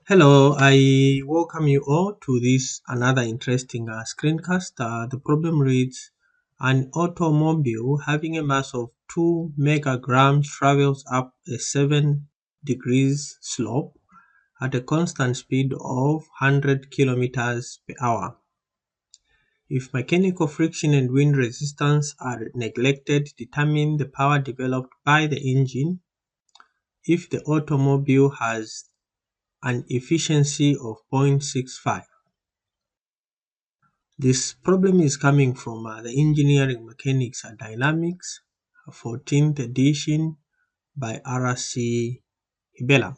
Hello, I welcome you all to this another interesting screencast. The problem reads: an automobile having a mass of 2 megagrams travels up a 7 degrees slope at a constant speed of 100 kilometers per hour. If mechanical friction and wind resistance are neglected, determine the power developed by the engine if the automobile has an efficiency of 0.65. This problem is coming from the Engineering Mechanics and Dynamics 14th edition by R.C. Hibbeler.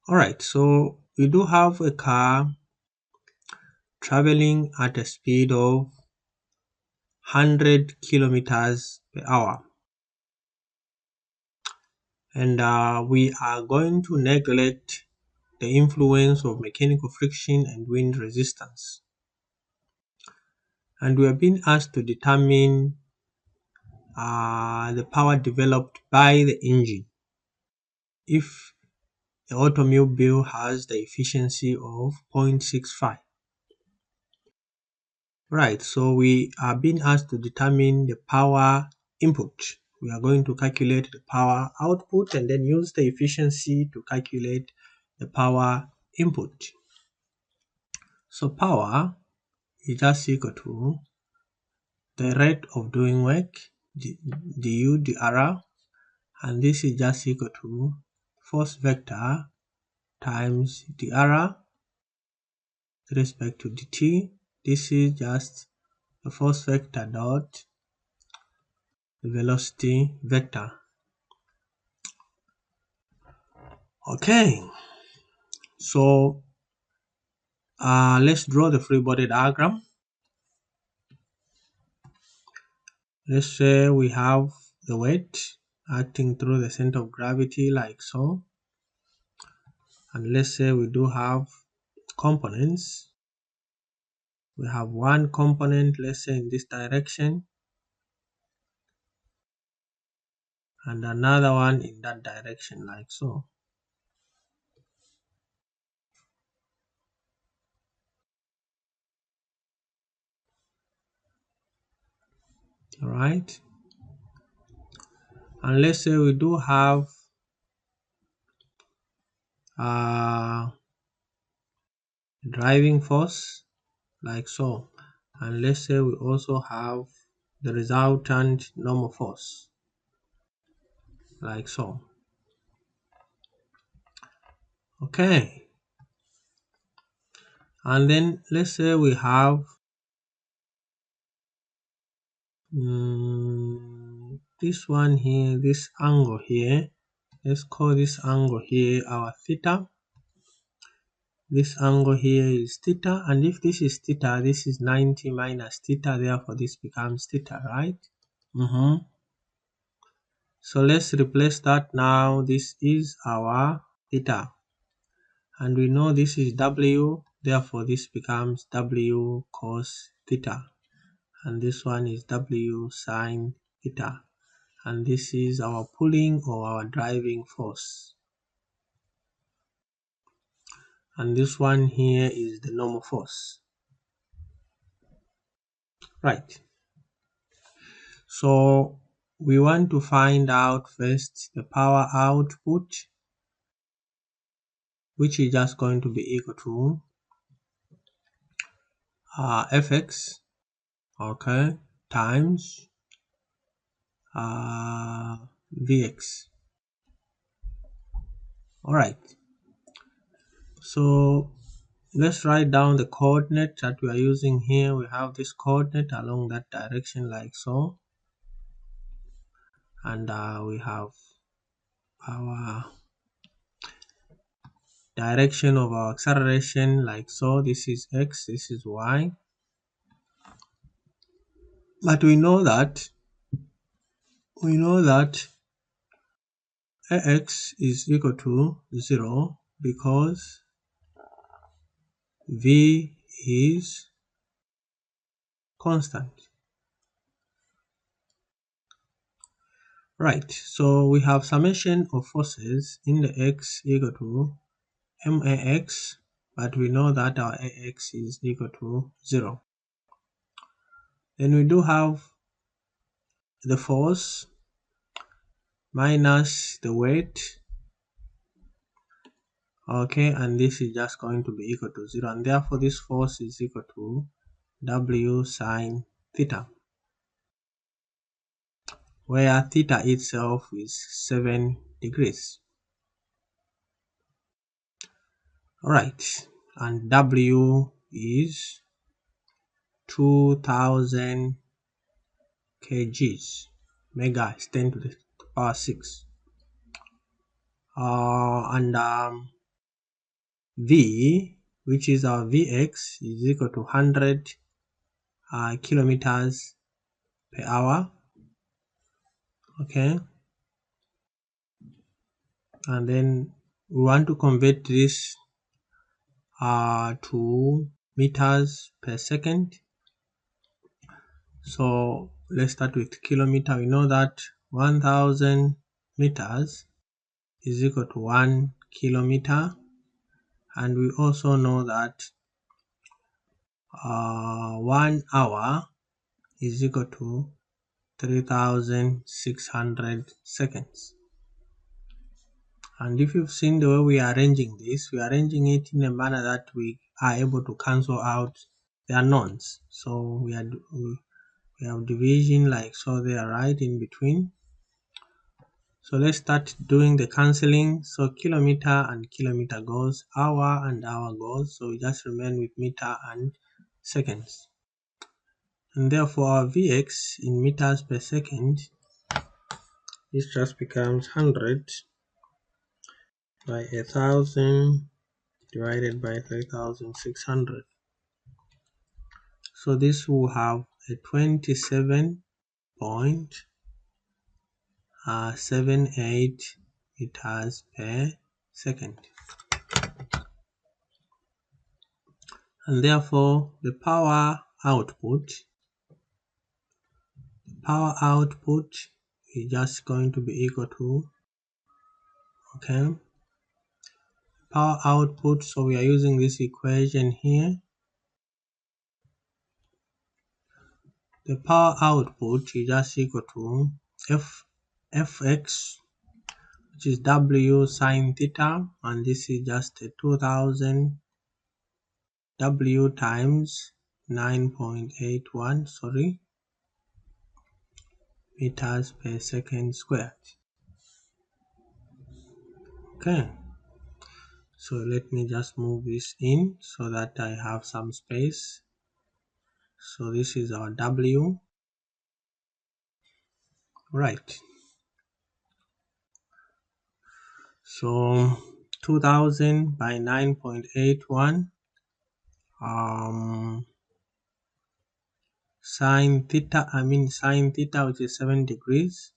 Alright, so we do have a car traveling at a speed of 100 kilometers per hour. And we are going to neglect the influence of mechanical friction and wind resistance. And we are being asked to determine the power developed by the engine if the automobile has the efficiency of 0.65. Right, so we are being asked to determine the power input. We are going to calculate the power output and then use the efficiency to calculate the power input. So power is just equal to the rate of doing work, du dr, and this is just equal to force vector times dr with respect to dt. This is just the force vector dot the velocity vector. Okay, so let's draw the free body diagram. Let's say we have the weight acting through the center of gravity like so, and let's say we do have components. We have one component, let's say in this direction, and another one in that direction like so. Alright, and let's say we do have driving force like so, and let's say we also have the resultant normal force like so. Okay, and then let's say we have this one here, this angle here. Let's call this angle here our theta. This angle here is theta, and if this is theta, this is 90 minus theta, therefore this becomes theta, right? So let's replace that now. This is our theta, and we know this is W, therefore this becomes W cos theta, and this one is W sine theta, and this is our pulling or our driving force, and this one here is the normal force. Right, so we want to find out first the power output, which is just going to be equal to Fx, okay, times Vx. Alright, so let's write down the coordinate that we are using here. We have this coordinate along that direction like so, and we have our direction of our acceleration like so. This is x, this is y, but we know that Ax is equal to 0 because V is constant. Right, so we have summation of forces in the x equal to max, but we know that our ax is equal to 0. Then we do have the force minus the weight, okay, and this is just going to be equal to 0, and therefore this force is equal to W sine theta, where theta itself is 7 degrees. Alright, and W is 2000 kgs. Mega is 10 to the power 6. And V, which is our Vx, is equal to 100 kilometers per hour. Okay, and then we want to convert this to meters per second. So let's start with kilometer. We know that 1000 meters is equal to 1 kilometer, and we also know that 1 hour is equal to 3600 seconds. And if you've seen the way we are arranging this, we are arranging it in a manner that we are able to cancel out the unknowns. So we have division like so there, right in between. So let's start doing the cancelling. So kilometer and kilometer goes, hour and hour goes, so we just remain with meter and seconds. And therefore our Vx in meters per second, this just becomes 100 by 1000 divided by 3600. So this will have a 27.78 meters per second. And therefore the power output is just going to be equal to, okay, power output, so we are using this equation here. The power output is just equal to fx, which is W sine theta, and this is just 2000 W times 9.81, meters per second squared. Okay, so let me just move this in so that I have some space. So this is our W, right? So 2000 by 9.81 sine theta, which is 7 degrees,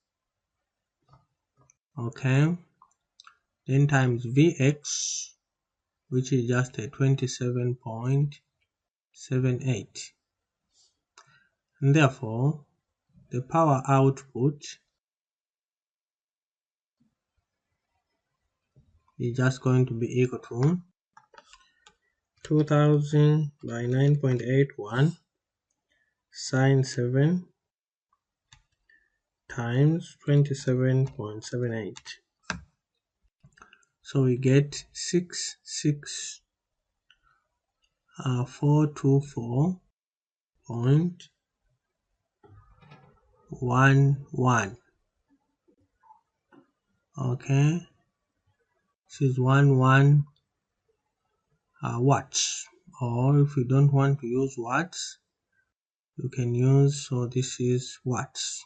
okay, then times Vx, which is just a 27.78, and therefore the power output is just going to be equal to 2000 by 9.81 sine 7 times 27.78. So we get 66424.11. Okay, this is 11 watts, or if you don't want to use watts, you can use, so this is watts.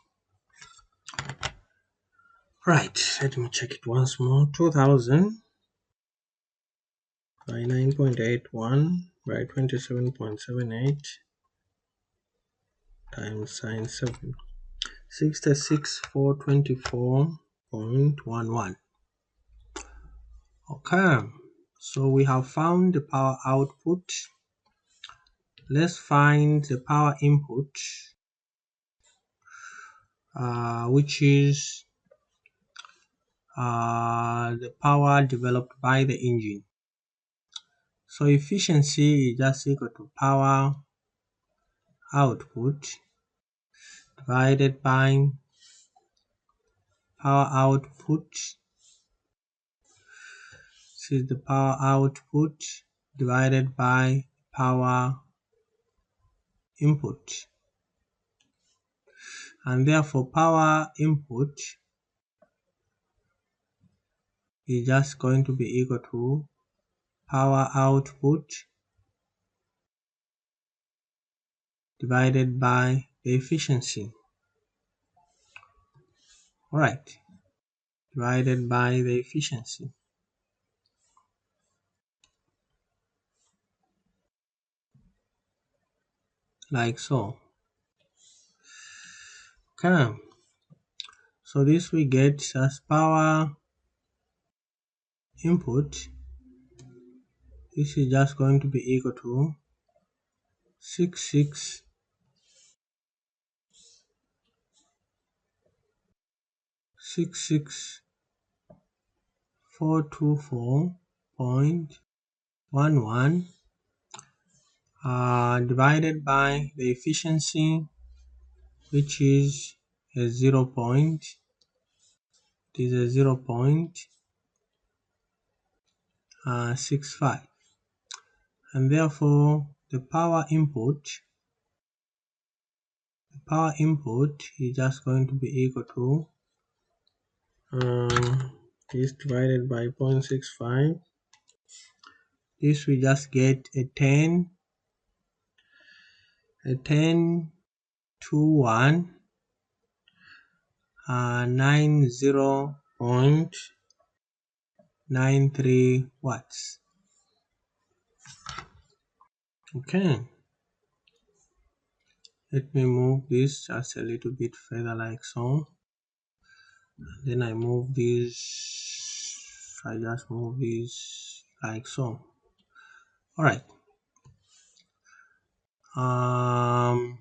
Right, let me check it once more. 2000 by 9.81 by 27.78 times sine 7, 66424.11. Okay, so we have found the power output. Let's find the power input, which is the power developed by the engine. So efficiency is just equal to power output divided by power output. This is the power output divided by power input, and therefore power input is just going to be equal to power output divided by the efficiency. Alright, divided by the efficiency, like so. Okay, so this we get as power input. This is just going to be equal to 66,424.11 divided by the efficiency, which is a 0.65, and therefore the power input is just going to be equal to this divided by 0.65. This we just get a 10 to 1 90.93 watts. Okay, let me move this just a little bit further, like so. Then I move this, I just move this like so. Alright, I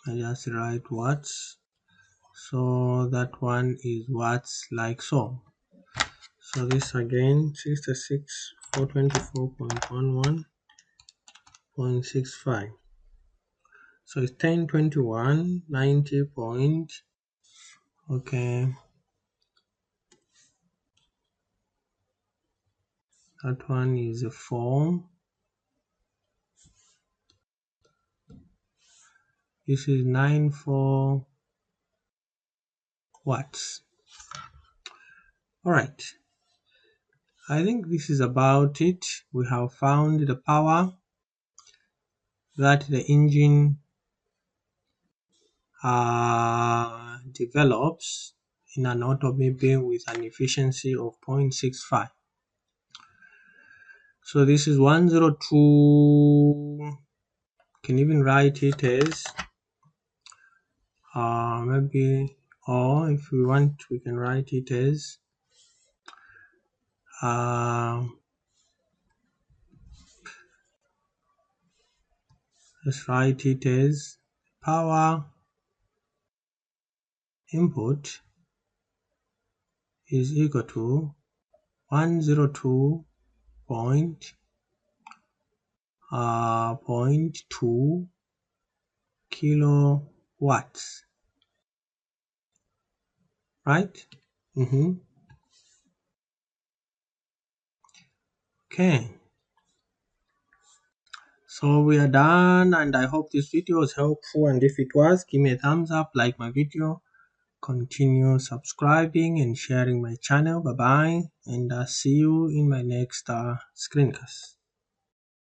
just write watts, so that one is watts, like so. So this again 66,424.11.65. So it's 1021 90 point. Okay, that one is a 4. This is 94 watts. Alright, I think this is about it. We have found the power that the engine develops in an automobile with an efficiency of 0.65. So this is 102. Can even write it as maybe, or if we want, we can write it as let's write it as power input is equal to 102.2 kilowatts, right? Okay, so we are done, and I hope this video was helpful, and if it was, give me a thumbs up, like my video, continue subscribing and sharing my channel. Bye bye, and see you in my next screencast.